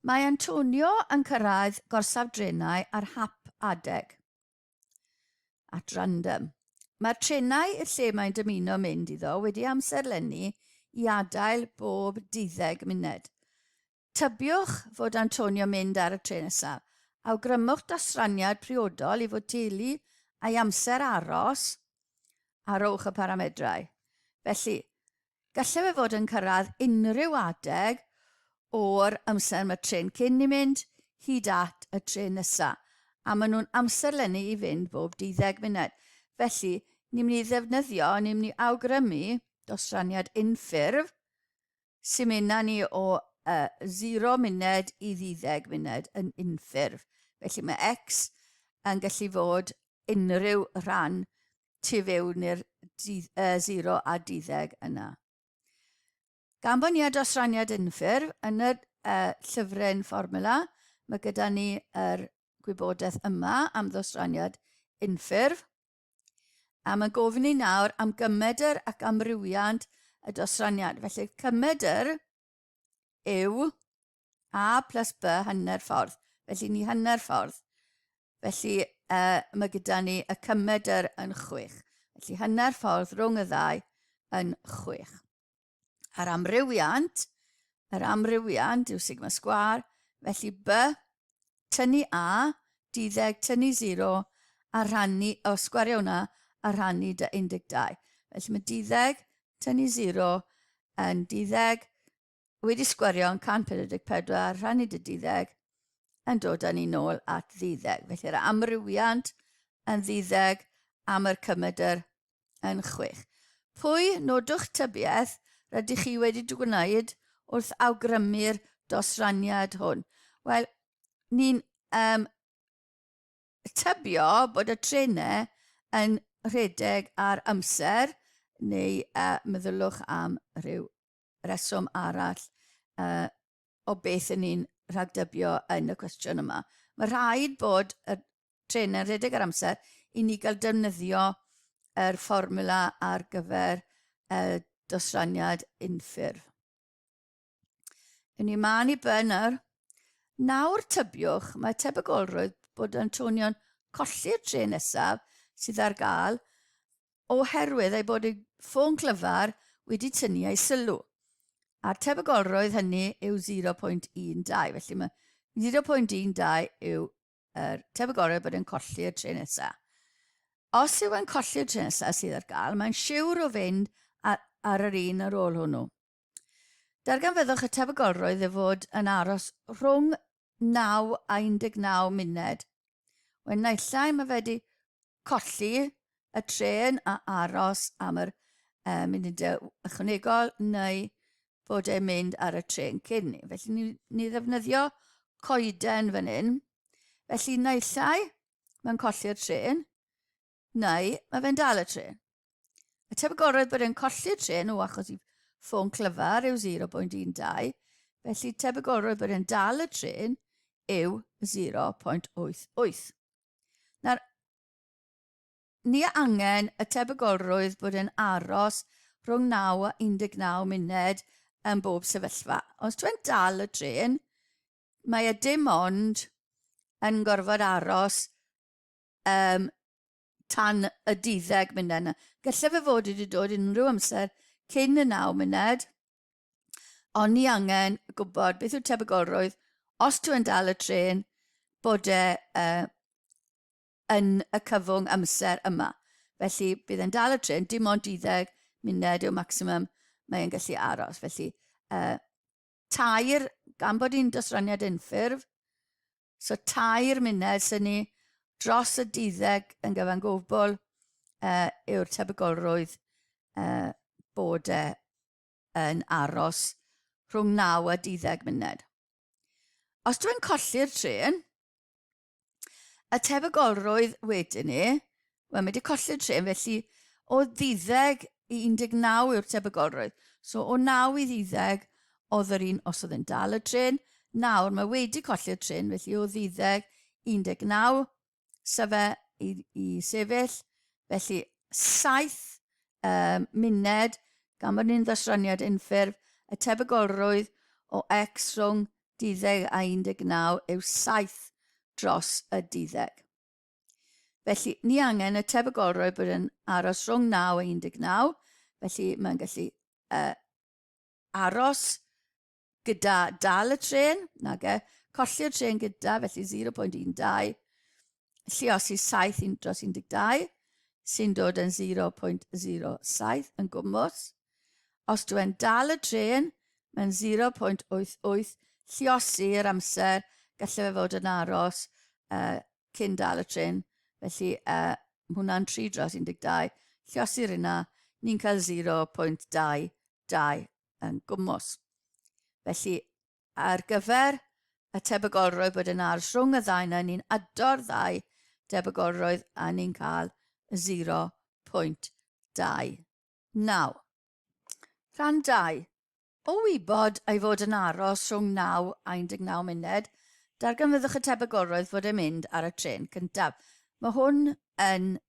Mae Antonio yn cyrraedd gorsaf drenau ar hap adeg. At random. Mae'r trenau i'r lle mae'n dymuno mynd iddo wedi amserlennu i adael bob 12 munud. Tybiwch fod Antonio mynd ar y tren nesaf. Awgrymwch dosraniad priodol i fod teulu a'i amser aros ar owch y paramedrau. Felly, gallai fe fod yn cyrraedd unrhyw adeg o'r amser mae tren cyn i mynd hyd at y tren nesaf. A maen nhw'n amserlennu i fynd bob 12 munud. Felly, ni'n mynd i ddefnyddio, ni'n mynd i awgrymu dosraniad unffurf sy'n mynd â ni o 0 munud i 12 munud yn unffurf. Felly mae X yn gallu fod unrhyw rhan tu fewn i'r 0 a 12 yna. Gan bod ni â dosraniad unffurf yn y llyfrau fformula, mae gyda ni yr gwybodaeth yma am ddosraniad unffurf. A mae'n gofyn i nawr am gymedr ac amrywiant y dosraniad. Felly cymedr yw A plus B hanner ffordd. Felly ni hanner ffordd. Felly mae gyda ni y cymedr yn 6. Felly hanner ffordd rhwng y ddau yn 6. Yr amrywiant yw sigma sgwar. Felly B tynnu A, 12 tynnu 0 a rhannu, o sgwario hwnna a rhannu 12. Felly mae 12 tynnu 0 yn 12 wedi sgwario yn 144 rhannu 12 yn dod â ni nôl at 12. Felly yr amrywiant yn 12 am yr cymedr yn 6. Pwy nodwch tybiaeth rydych chi wedi gwneud wrth awgrymu'r dosraniad hwn? Wel, ni'n tybio bod y trenau yn rhedeg ar amser, neu meddylwch am rhyw reswm arall o beth yn ni'n rhagdybio yn y cwestiwn yma. Mae rhaid bod y trenau yn rhedeg ar amser i ni gael defnyddio yr fformula ar gyfer dosraniad unffurf. Ni ma'n i bynner. Nawr tybiwch, mae tebygolrwydd bod Antonio'n colli'r tren nesaf sydd ar gael oherwydd ei bod ei ffôn clyfar wedi tynnu ei sylw. A'r tebygolrwydd hynny yw 0.12. Felly mae 0.12 yw tebygolrwydd bod e'n colli'r tren nesaf. Os yw e'n colli'r tren nesaf sydd ar gael, mae'n siŵr o fynd ar yr un ar ôl hwnnw. Darganfyddwch y tebygolrwydd y fod yn aros rhwng 9 a 19 munud. Wel, naill ai mae wedi colli y tren a aros am yr munudau ychwanegol neu bod e'n mynd ar y tren cyn ni. Felly ni ddefnyddio coeden fan hyn. Felly naill ai mae'n colli'r tren neu mae fe'n dal y tren. Y tebygolrwydd bod e'n colli'r tren o achos i ffôn clyfar yw 0.12. Felly tebygolrwydd bod e'n dal y tren yw 0.88. Nawr, ni angen y tebygolrwydd bod e'n aros rhwng 9 a 19 munud yn bob sefyllfa. Os dwi'n dal y tren, mae e dim ond yn gorfod aros tan y 12 munud yna. Gallai fe fod wedi dod unrhyw amser cyn y 9 munud, ond ni angen gwybod beth yw tebygolrwydd os dwi'n dal y tren bod e yn y cyfwng amser yma. Felly bydd e'n dal y tren, dim ond 12 munud yw maximum mae'n gallu aros. Felly tair, gan bod hi'n dosraniad unffurf, so 2 munud sy'n ni dros y 12 yn gyfan gwbl yw'r tebygolrwydd bod yn aros rhwng 9 a 12 munud. Os dwi'n colli'r tren, y tebygolrwydd wedyn ni, wel, mae wedi colli'r tren, felly o 12 i 19 yw'r tebygolrwydd. So o 9 i 12 oedd yr un os oedd yn dal y tren. Nawr mae wedi colli'r tren, felly o 12 i 19 syfe i sefyll. Felly 7 munud gan bod ni'n ddosraniad unffurf, y tebygolrwydd o X rhwng 12 a 19 yw 7 dros y 12. Felly, ni angen y tebygolrwydd bod yn aros rhwng 9 a 19, felly mae'n gallu aros gyda dal y tren, nag e, colli'r tren gyda, felly 0.12, lluosi 7 dros 12, sy'n dod yn 0.07 yn gwmws. Os dwi'n dal y tren, mae'n 0.88, lluosi'r amser, gallai fe fod yn aros cyn dal y tren, felly hwnna'n 3 dros 12, lluosi'r yna, ni'n cael 0.22 yn gwmws. Felly, ar gyfer y tebygolrwydd bod yn aros rhwng y ddau yna, ni'n ado'r ddau tebygolrwydd a ni'n cael 0.29. Rhan 2. O wybod ei fod yn aros rhwng 9 a 19 munud, darganfyddwch y tebygolrwydd fod yn mynd ar y tren cyntaf. Mae hwn yn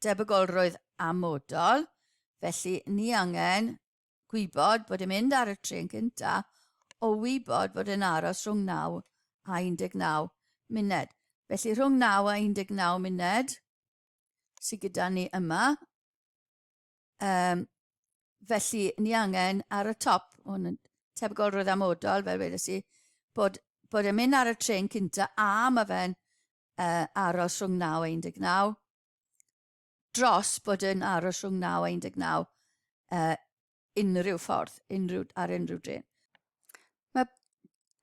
debygolrwydd amodol, felly ni angen gwybod bod yn mynd ar y tren cyntaf o wybod bod yn aros rhwng 9 a 19 munud. Felly rhwng 9 a 19 munud sydd gyda ni yma. Felly ni angen ar y top, hwn yn tebygolrwydd amodol, fel wedes i, bod yn mynd ar y tren cyntaf a mae fe'n aros rhwng 9 a 19, dros bod yn aros rhwng 9 a 19 unrhyw ffordd, ar unrhyw dren. Mae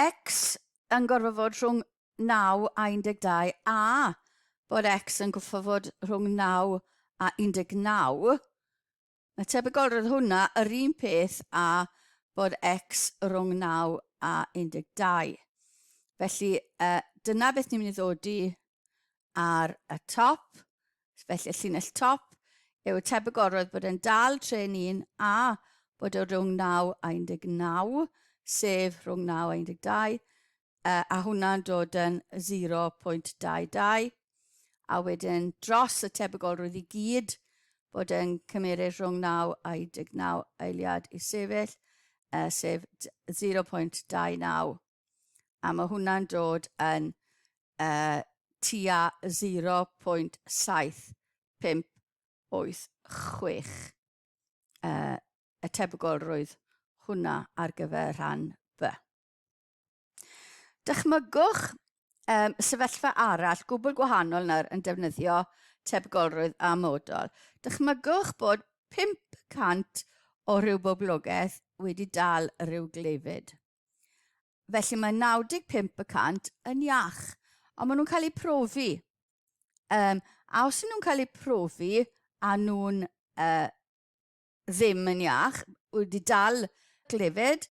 X yn gorfod fod rhwng 9 a 12 a bod X yn gorfod fod rhwng 9 a 19. Mae tebygolrwydd hwnna yr un peth a bod X rhwng 9 a 12. Felly dyna beth ni'n mynd i ddod i ar y top. Felly y llinell top yw tebygolrwydd bod yn dal tren 1 a bod o rhwng 9 a 19, sef rhwng 9 a 12, a hwnna'n dod yn 0.22. A wedyn dros y tebygolrwydd i gyd bod yn cymeryd rhwng 9 a 19 eiliad i sefyll, sef 0.29. A mae hwnna'n dod yn tua 0.7586 y tebygolrwydd hwnna ar gyfer rhan B. Dychmygwch sefyllfa arall gwbl gwahanol nawr yn defnyddio tebygolrwydd amodol. Dychmygwch bod 500 o ryw boblogaeth wedi dal ryw glefyd. Felly mae 95% yn iach, ond maen nhw'n cael eu profi. A os nhw'n cael eu profi a nhw'n ddim yn iach, wedi dal glefyd,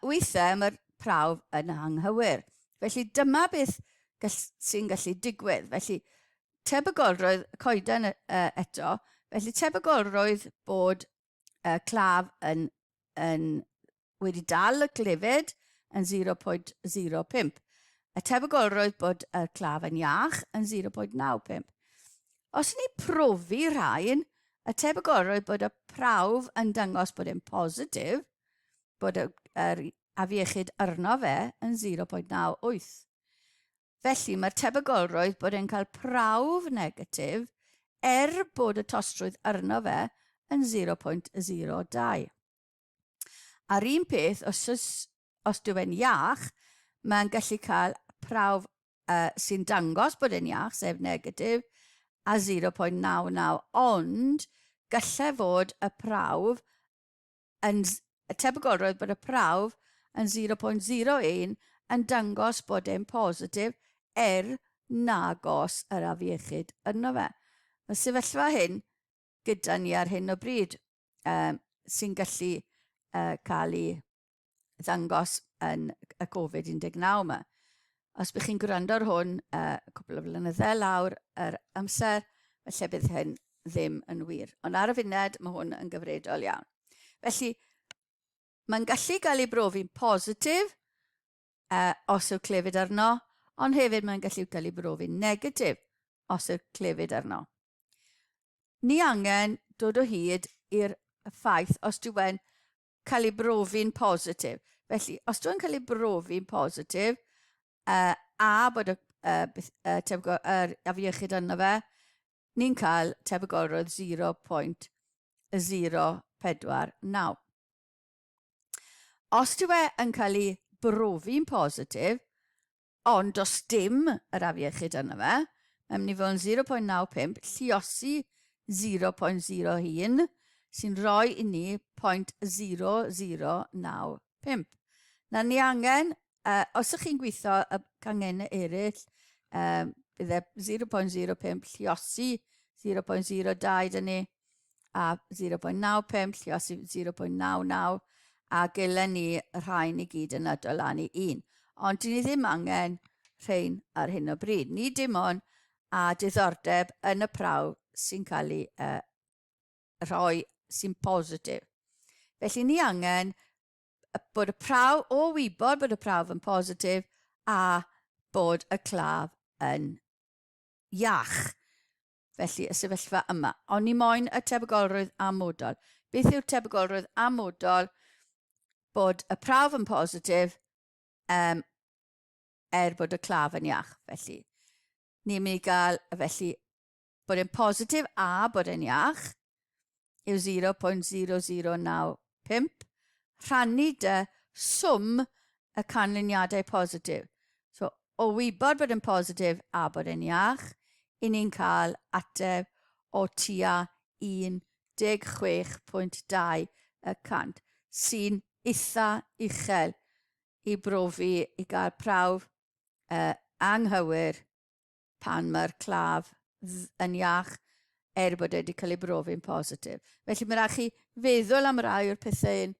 weithiau mae'r prawf yn anghywir. Felly dyma beth sy'n gallu digwydd. Felly tebygolrwydd coeden eto, felly tebygolrwydd bod claf wedi dal y glefyd yn 0.05. Y tebygolrwydd bod y claf yn iach yn 0.95. Os ni profi rhain, y tebygolrwydd bod y prawf yn dangos bod e'n positif, bod yr afiechyd arno fe yn 0.98. Felly mae'r tebygolrwydd bod e'n cael prawf negatif bod y tostrwydd arno fe yn 0.02. A'r un peth, os dwi'n iach, mae'n gallu cael prawf sy'n dangos bod e'n iach, sef negatif, a 0.99, ond gallai fod y prawf y tebygolrwydd bod y prawf yn 0.01 yn dangos bod e'n positif nagos yr afiechyd yno fe. Y sefyllfa hyn gyda ni ar hyn o bryd sy'n gallu cael ei ddangos yn y Covid-19 yma. Os bych chi'n gwrando ar hwn cwbl o flynyddau lawr yr amser, felly bydd hyn ddim yn wir. Ond ar y funud, mae hwn yn gyfredol iawn. Felly, mae'n gallu cael ei brofi'n positif os yw clefyd arno, ond hefyd mae'n gallu cael ei brofi'n negatif os yw clefyd arno. Ni angen dod o hyd i'r ffaith os dwi'n cael ei brofi'n positif. Felly, os dwi'n cael ei brofi'n positif, a bod y afiechyd yno fe, ni'n cael tebygolrwydd 0.049. Os dyw e yn cael ei brofi'n positif, ond does dim yr afiechyd yno fe, mae'n mynd i fod yn 0.95 lluosi 0.01 sy'n rhoi i ni 0.0095. Na ni angen, os ydych chi'n gweithio y cangennau eraill, bydde 0.05 lluosi 0.02 dyn ni, a 0.95 lluosi 0.99, a gylen ni rhain i gyd yn ydol lan i 1. Ond dyn ni ddim angen rhain ar hyn o bryd. Ni dim ond a diddordeb yn y prawf sy'n cael ei rhoi sy'n positif. Felly ni angen bod y prawf, o wybod bod y prawf yn positif a bod y claf yn iach. Felly y sefyllfa yma. Ond ni moyn y tebygolrwydd amodol. Beth yw'r tebygolrwydd amodol? Bod y prawf yn positif bod y claf yn iach. Felly, ni'n mynd i gael, felly, bod e'n positif a bod e'n iach yw 0.0095 rhannu dy swm y canlyniadau positif. So, o wybod bod e'n positif a bod e'n iach, i ni'n cael ateb o tua 16.2 y cant, sy'n eitha uchel i brofi i gael prawf anghywir pan mae'r claf yn iach bod wedi cael ei brofi'n positif. Felly mae rhaid chi feddwl am rai o'r pethau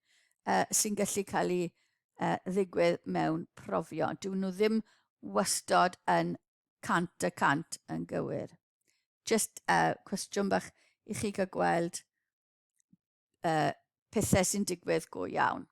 sy'n gallu cael ei ddigwydd mewn profion. Dyn nhw ddim wastod yn 100% yn gywir. Just cwestiwn bach i chi gael gweld pethau sy'n digwydd go iawn.